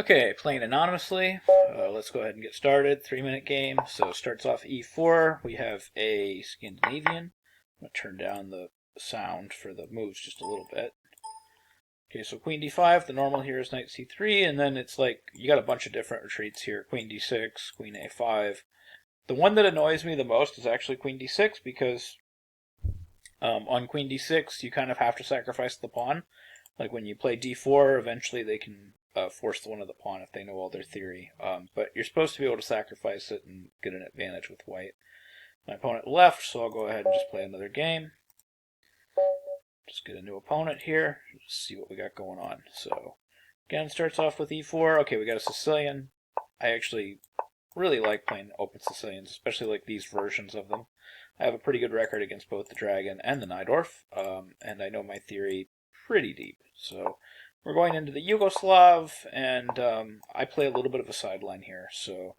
Okay, playing anonymously. Let's go ahead and get started. 3-minute game. So it starts off e4. We have a Scandinavian. I'm going to turn down the sound for the moves just a little bit. Okay, so queen d5. The normal here is knight c3, and then it's like you got a bunch of different retreats here. Queen d6, queen a5. The one that annoys me the most is actually queen d6 because on queen d6 you kind of have to sacrifice the pawn. Like when you play d4, eventually they can force one of the pawn if they know all their theory. But you're supposed to be able to sacrifice it and get an advantage with white. My opponent left, so I'll go ahead and just play another game. Just get a new opponent here. Just see what we got going on. So again, starts off with e4. Okay, we got a Sicilian. I actually really like playing open Sicilians, especially like these versions of them. I have a pretty good record against both the Dragon and the Najdorf, and I know my theory pretty deep. So we're going into the Yugoslav, and I play a little bit of a sideline here. So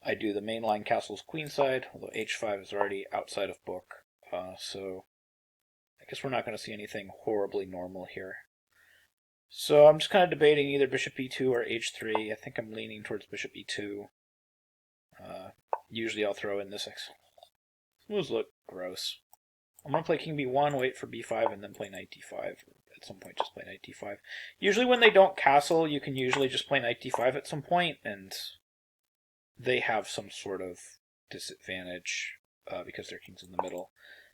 I do the mainline castles queenside, although h5 is already outside of book. So I guess we're not going to see anything horribly normal here. So I'm just kind of debating either bishop e2 or h3. I think I'm leaning towards bishop e2. Usually I'll throw in this. Moves look gross. I'm going to play king b1, wait for b5, and then play knight d5. At some point, just play knight d5. Usually when they don't castle, you can usually just play knight d5 at some point, and they have some sort of disadvantage because their king's in the middle.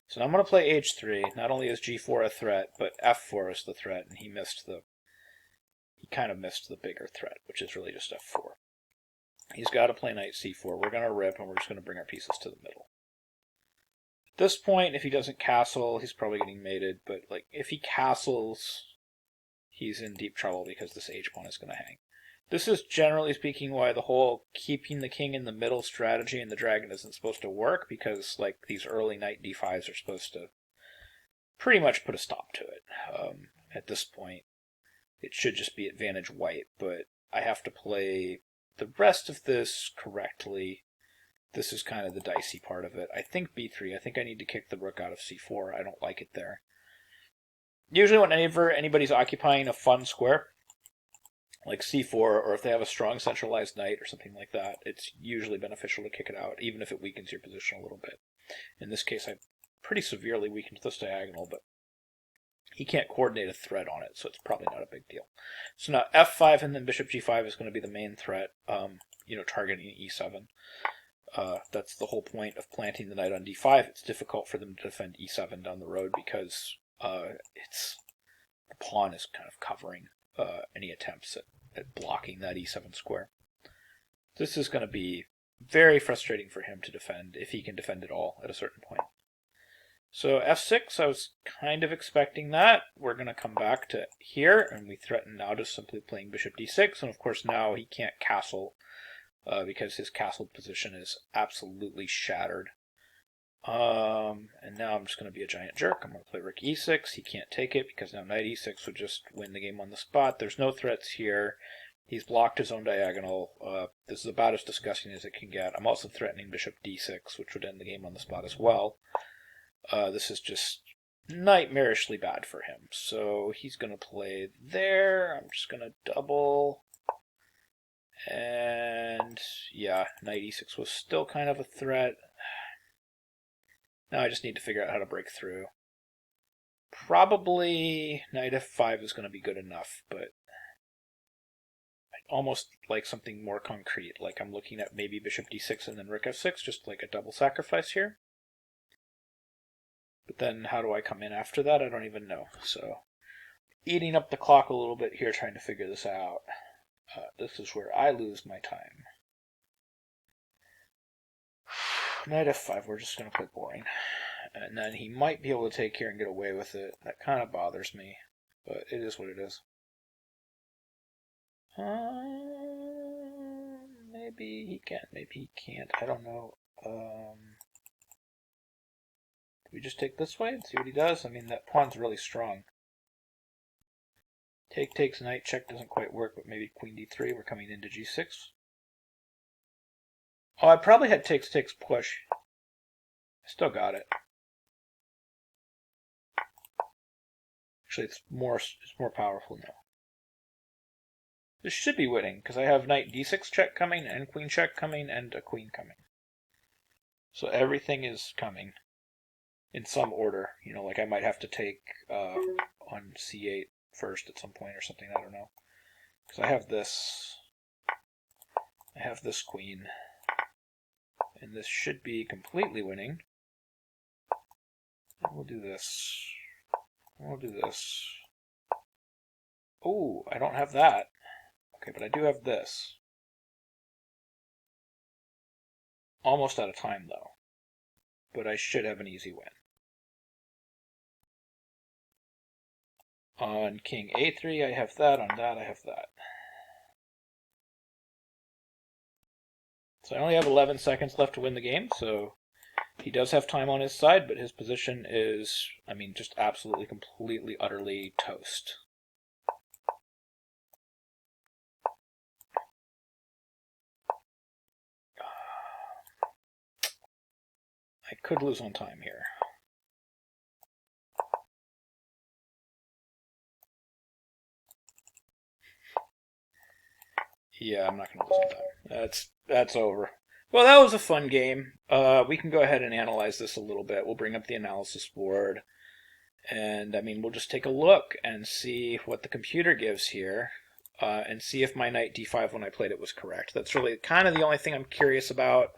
So now I'm going to play h3. Not only is g4 a threat, but f4 is the threat, and he kind of missed the bigger threat, which is really just f4. He's got to play knight c4. We're going to rip, and we're just going to bring our pieces to the middle. At this point, if he doesn't castle, he's probably getting mated, but like if he castles, he's in deep trouble because this h-pawn is going to hang. This is generally speaking why the whole keeping the king in the middle strategy in the Dragon isn't supposed to work, because like these early knight d5s are supposed to pretty much put a stop to it. At this point, it should just be advantage white, but I have to play the rest of this correctly. This is kind of the dicey part of it. I think b3. I think I need to kick the rook out of c4. I don't like it there. Usually whenever anybody's occupying a fun square, like c4, or if they have a strong centralized knight or something like that, it's usually beneficial to kick it out, even if it weakens your position a little bit. In this case, I pretty severely weakened this diagonal, but he can't coordinate a threat on it, so it's probably not a big deal. So now f5 and then bishop g5 is going to be the main threat, targeting e7. That's the whole point of planting the knight on d5. It's difficult for them to defend e7 down the road because the pawn is kind of covering any attempts at blocking that e7 square. This is going to be very frustrating for him to defend, if he can defend it all at a certain point. So f6, I was kind of expecting that. We're going to come back to here, and we threaten now to simply playing bishop d6, and of course now he can't castle because his castled position is absolutely shattered. And now I'm just going to be a giant jerk. I'm going to play rook e6. He can't take it because now knight e6 would just win the game on the spot. There's no threats here. He's blocked his own diagonal. This is about as disgusting as it can get. I'm also threatening bishop d6, which would end the game on the spot as well. This is just nightmarishly bad for him. So he's going to play there. I'm just going to double. And yeah, knight e6 was still kind of a threat. Now I just need to figure out how to break through. Probably knight f5 is going to be good enough, but I'd almost like something more concrete. Like I'm looking at maybe bishop d6 and then rook f6, just like a double sacrifice here. But then how do I come in after that? I don't even know. So eating up the clock a little bit here trying to figure this out. This is where I lose my time. Knight f5, we're just going to play boring. And then he might be able to take here and get away with it. That kind of bothers me, but it is what it is. Maybe he can, maybe he can't. I don't know. Do we just take this way and see what he does? I mean, that pawn's really strong. Take takes knight, check doesn't quite work, but maybe queen d3. We're coming into g6. Oh, I probably had takes push. I still got it. Actually, it's more powerful now. This should be winning, because I have knight d6 check coming, and queen check coming, and a queen coming. So everything is coming in some order. You know, like I might have to take on c8 first at some point or something, I don't know. Because I have this queen, and this should be completely winning. And we'll do this. We'll do this. Oh, I don't have that. Okay, but I do have this. Almost out of time, though. But I should have an easy win. On king a3, I have that. On that, I have that. So I only have 11 seconds left to win the game, so he does have time on his side, but his position is, I mean, just absolutely, completely, utterly toast. I could lose on time here. Yeah, I'm not going to lose on time. That's over. Well, that was a fun game. We can go ahead and analyze this a little bit. We'll bring up the analysis board. And, I mean, we'll just take a look and see what the computer gives here. And see if my knight d5 when I played it was correct. That's really kind of the only thing I'm curious about.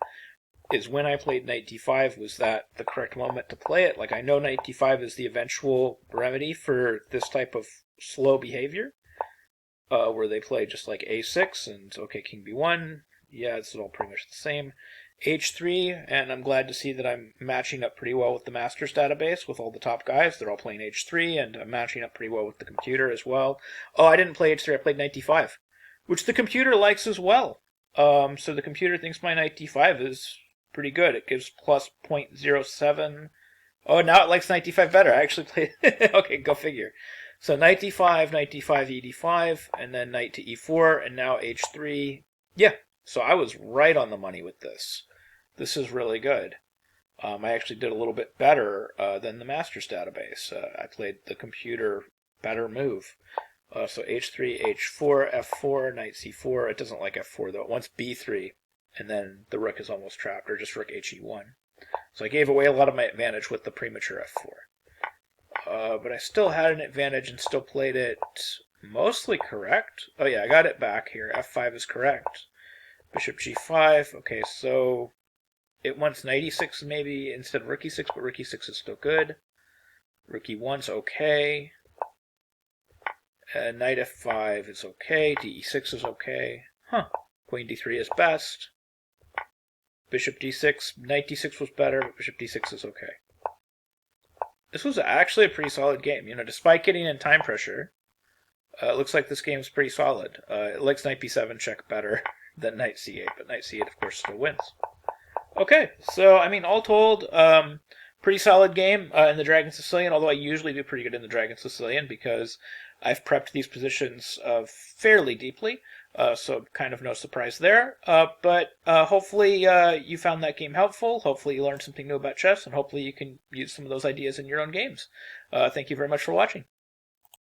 Is when I played knight d5, was that the correct moment to play it? Like, I know knight d5 is the eventual remedy for this type of slow behavior, where they play just like a6 and, okay, king b1. Yeah, it's all pretty much the same. h3, and I'm glad to see that I'm matching up pretty well with the Masters database, with all the top guys. They're all playing h3, and I'm matching up pretty well with the computer as well. Oh, I didn't play h3, I played knight d5, which the computer likes as well. So the computer thinks my knight d5 is pretty good. It gives plus 0.07. Oh, now it likes knight d5 better. I actually played... Okay, go figure. So knight d5, ed5, and then knight to e4, and now h3. Yeah, so I was right on the money with this. This is really good. I actually did a little bit better than the Masters database. I played the computer better move. So h3, h4, f4, knight c4. It doesn't like f4, though. It wants b3. And then the rook is almost trapped, or just rook he1. So I gave away a lot of my advantage with the premature f4. But I still had an advantage and still played it mostly correct. Oh yeah, I got it back here. f5 is correct. Bishop g5. Okay, so it wants knight e6 maybe instead of rook e6, but rook e6 is still good. Rook e1's okay. Knight f5 is okay. d6 is okay. Huh. Queen d3 is best. Bishop d6. Knight d6 was better, but bishop d6 is okay. This was actually a pretty solid game. You know, despite getting in time pressure, it looks like this game's pretty solid. It likes knight b7 check better than knight c8, but knight c8, of course, still wins. Okay, so, I mean, all told, pretty solid game in the Dragon Sicilian, although I usually do pretty good in the Dragon Sicilian because I've prepped these positions fairly deeply. So kind of no surprise there. But hopefully you found that game helpful. Hopefully you learned something new about chess, and hopefully you can use some of those ideas in your own games. Thank you very much for watching.